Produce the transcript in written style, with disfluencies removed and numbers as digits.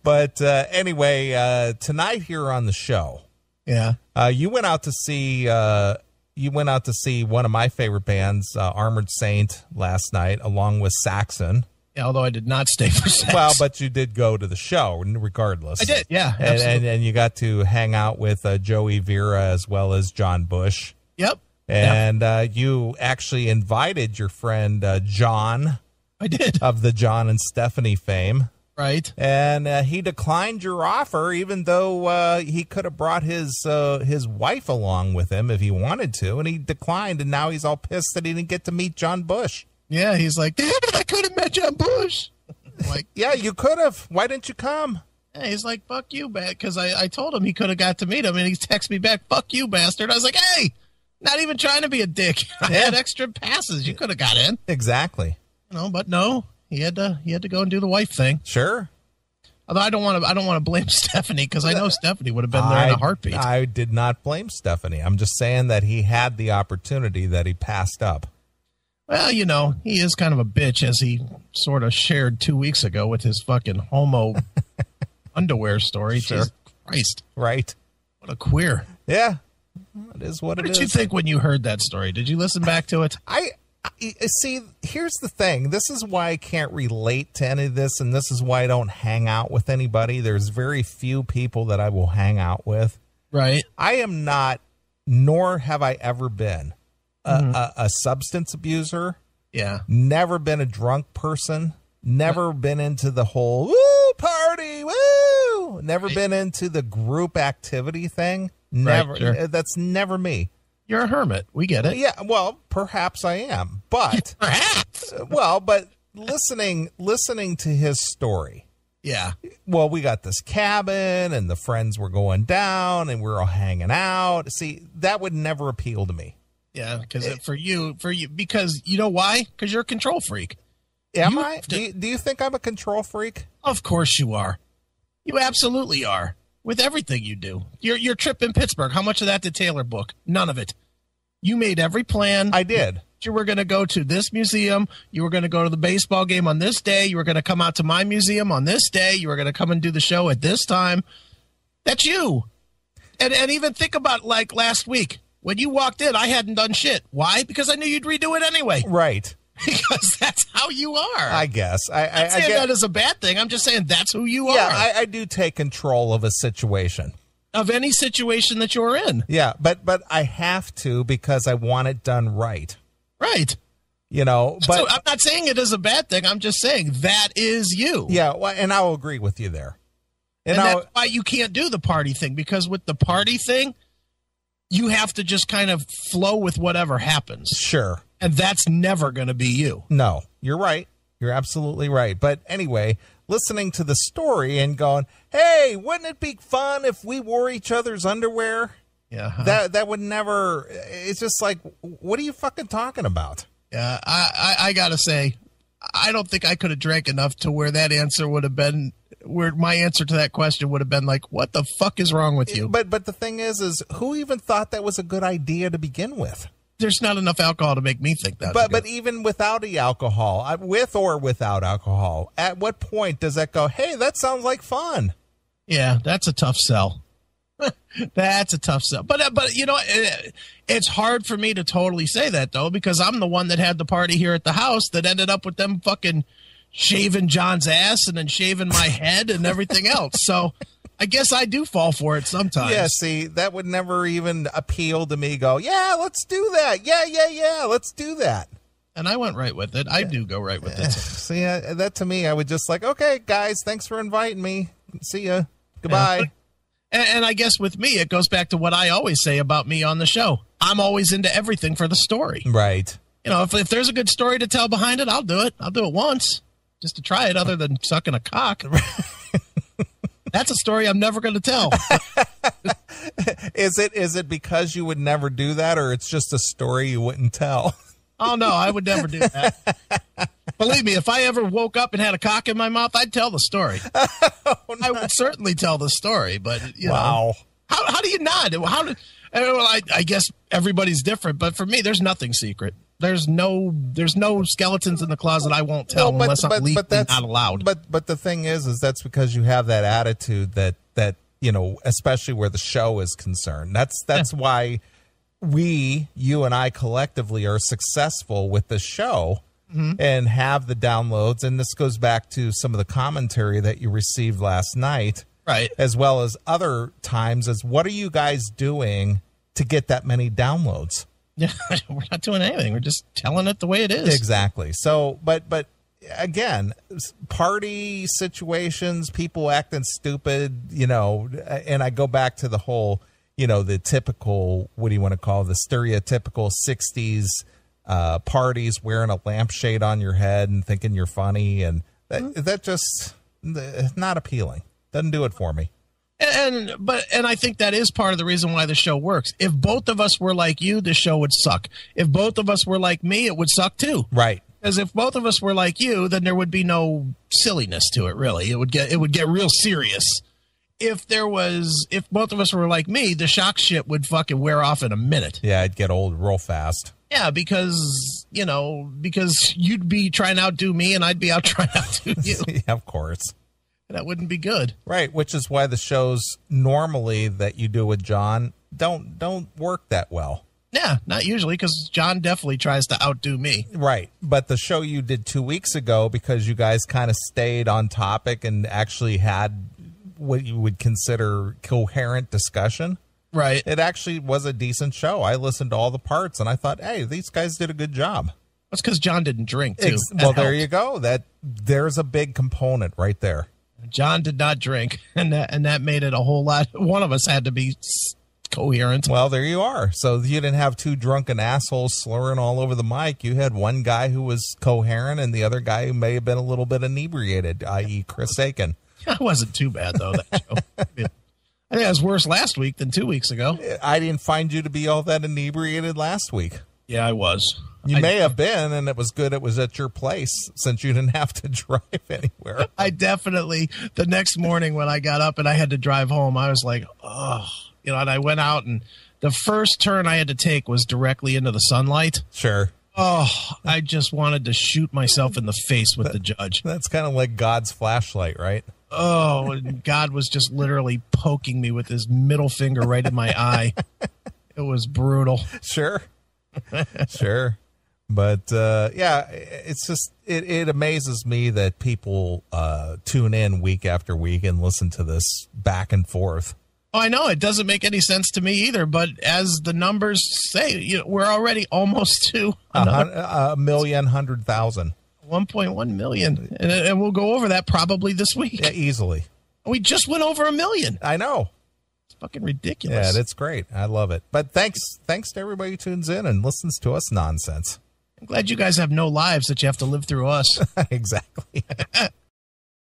But anyway, tonight here on the show, you went out to see one of my favorite bands, Armored Saint, last night, along with Saxon. Yeah, although I did not stay for Saxon. Well, but you did go to the show, regardless. I did, yeah, and you got to hang out with Joey Vera as well as John Bush. Yep. And you actually invited your friend John. I did. Of the John and Stephanie fame. Right. And he declined your offer, even though he could have brought his wife along with him if he wanted to. And he declined, and now he's all pissed that he didn't get to meet John Bush. Yeah, he's like, damn it, I could have met John Bush. Like, yeah, you could have. Why didn't you come? Yeah, he's like, fuck you, because I told him he could have got to meet him, and he texted me back, fuck you, bastard. I was like, hey, not even trying to be a dick. I had extra passes. You could have got in. Exactly. But no, he had to go and do the wife thing. Sure. Although I don't want to blame Stephanie, because I know Stephanie would have been there in a heartbeat. I did not blame Stephanie. I'm just saying that he had the opportunity that he passed up. Well, he is kind of a bitch, as he sort of shared 2 weeks ago with his fucking homo underwear story. Sure. Jesus Christ. Right. What a queer. Yeah. It is what it is. What did you think when you heard that story? Did you listen back to it? I see, here's the thing. This is why I can't relate to any of this, and this is why I don't hang out with anybody. There's very few people that I will hang out with. Right. I am not, nor have I ever been, a substance abuser. Yeah. Never been a drunk person. Never been into the whole, woo, party, woo. Never been into the group activity thing. Never. Right, sure. That's never me. You're a hermit. We get it. Yeah, well, perhaps I am. But perhaps. But listening to his story. Yeah. Well, we got this cabin and the friends were going down and we're all hanging out. See, that would never appeal to me. Yeah, because for you, because you know why? Because you're a control freak. Am I? Do you think I'm a control freak? Of course you are. You absolutely are. With everything you do. Your trip in Pittsburgh, how much of that did Taylor book? None of it. You made every plan. I did. You were going to go to this museum. You were going to go to the baseball game on this day. You were going to come out to my museum on this day. You were going to come and do the show at this time. That's you. And even think about like last week. When you walked in, I hadn't done shit. Why? Because I knew you'd redo it anyway. Right. Because that's how you are. I guess. I'm not saying that is a bad thing. I'm just saying that's who you are. Yeah, I do take control of a situation. Of any situation that you're in. Yeah, but I have to because I want it done right. Right. But so I'm not saying it is a bad thing. I'm just saying that is you. Yeah, well, and I'll agree with you there. And that's why you can't do the party thing, because with the party thing, you have to just kind of flow with whatever happens. Sure. And that's never going to be you. No, you're right. You're absolutely right. But anyway, listening to the story and going, hey, wouldn't it be fun if we wore each other's underwear? Yeah. That would never, it's just like, what are you fucking talking about? Yeah, I got to say, I don't think I could have drank enough to where that answer would have been, where my answer to that question would have been like, what the fuck is wrong with you? But the thing is who even thought that was a good idea to begin with? There's not enough alcohol to make me think that. But even without the alcohol, with or without alcohol, at what point does that go, hey, that sounds like fun? Yeah, that's a tough sell. That's a tough sell. But it's hard for me to totally say that, though, because I'm the one that had the party here at the house that ended up with them fucking shaving John's ass and then shaving my head and everything else. So I guess I do fall for it sometimes. Yeah, see, that would never even appeal to me. Go, yeah, let's do that. Yeah, let's do that. And I went right with it. I do go right with it. See, that to me, I would just like, okay, guys, thanks for inviting me. See ya. Goodbye. Yeah. And I guess with me, it goes back to what I always say about me on the show. I'm always into everything for the story. Right. If there's a good story to tell behind it, I'll do it. I'll do it once just to try it, other than sucking a cock. That's a story I'm never going to tell. Is it because you would never do that, or it's just a story you wouldn't tell? Oh, no, I would never do that. Believe me, if I ever woke up and had a cock in my mouth, I'd tell the story. Oh, no. I would certainly tell the story, but, wow. How do you not? Well, I guess everybody's different, but for me, there's nothing secret. There's no skeletons in the closet I won't tell unless I'm legally not allowed. But the thing is that's because you have that attitude that especially where the show is concerned. That's why you and I collectively are successful with the show and have the downloads. And this goes back to some of the commentary that you received last night, right? As well as other times. As what are you guys doing to get that many downloads? Yeah, we're not doing anything. We're just telling it the way it is. Exactly. So, but again, party situations, people acting stupid, and I go back to the whole, the typical, what do you want to call it, the stereotypical 60s parties, wearing a lampshade on your head and thinking you're funny. And that just not appealing. Doesn't do it for me. And I think that is part of the reason why the show works. If both of us were like you, the show would suck. If both of us were like me, it would suck too. Right. Because if both of us were like you, then there would be no silliness to it, really. It would get real serious. If both of us were like me, the shock shit would fucking wear off in a minute. Yeah, it'd get old real fast. Yeah, because you'd be trying to outdo me and I'd be out trying to outdo you. Yeah, of course. That wouldn't be good. Right, which is why the shows normally that you do with John don't work that well. Yeah, not usually, because John definitely tries to outdo me. Right, but the show you did 2 weeks ago, because you guys kind of stayed on topic and actually had what you would consider coherent discussion. Right. It actually was a decent show. I listened to all the parts, and I thought, hey, these guys did a good job. That's because John didn't drink, too. Well, there you go. There's a big component right there. John did not drink, and that made it a whole lot. One of us had to be coherent. Well, there you are. So you didn't have two drunken assholes slurring all over the mic. You had one guy who was coherent and the other guy who may have been a little bit inebriated, i.e. Chris Aiken. It wasn't too bad, though, that show. I think it was worse last week than 2 weeks ago. I didn't find you to be all that inebriated last week. Yeah, I was. You may have been, and it was good it was at your place since you didn't have to drive anywhere. I definitely, the next morning when I got up and I had to drive home, I was like, oh, and I went out, and the first turn I had to take was directly into the sunlight. Sure. Oh, I just wanted to shoot myself in the face with the judge. That's kind of like God's flashlight, right? Oh, and God was just literally poking me with his middle finger right in my eye. It was brutal. Sure. Sure. But, yeah, it's just, it amazes me that people tune in week after week and listen to this back and forth. Oh, I know. It doesn't make any sense to me either. But as the numbers say, we're already almost to 1,100,000. 1.1 million. And we'll go over that probably this week. Yeah, easily. We just went over 1 million. I know. It's fucking ridiculous. Yeah, that's great. I love it. But thanks to everybody who tunes in and listens to us nonsense. I'm glad you guys have no lives that you have to live through us. Exactly.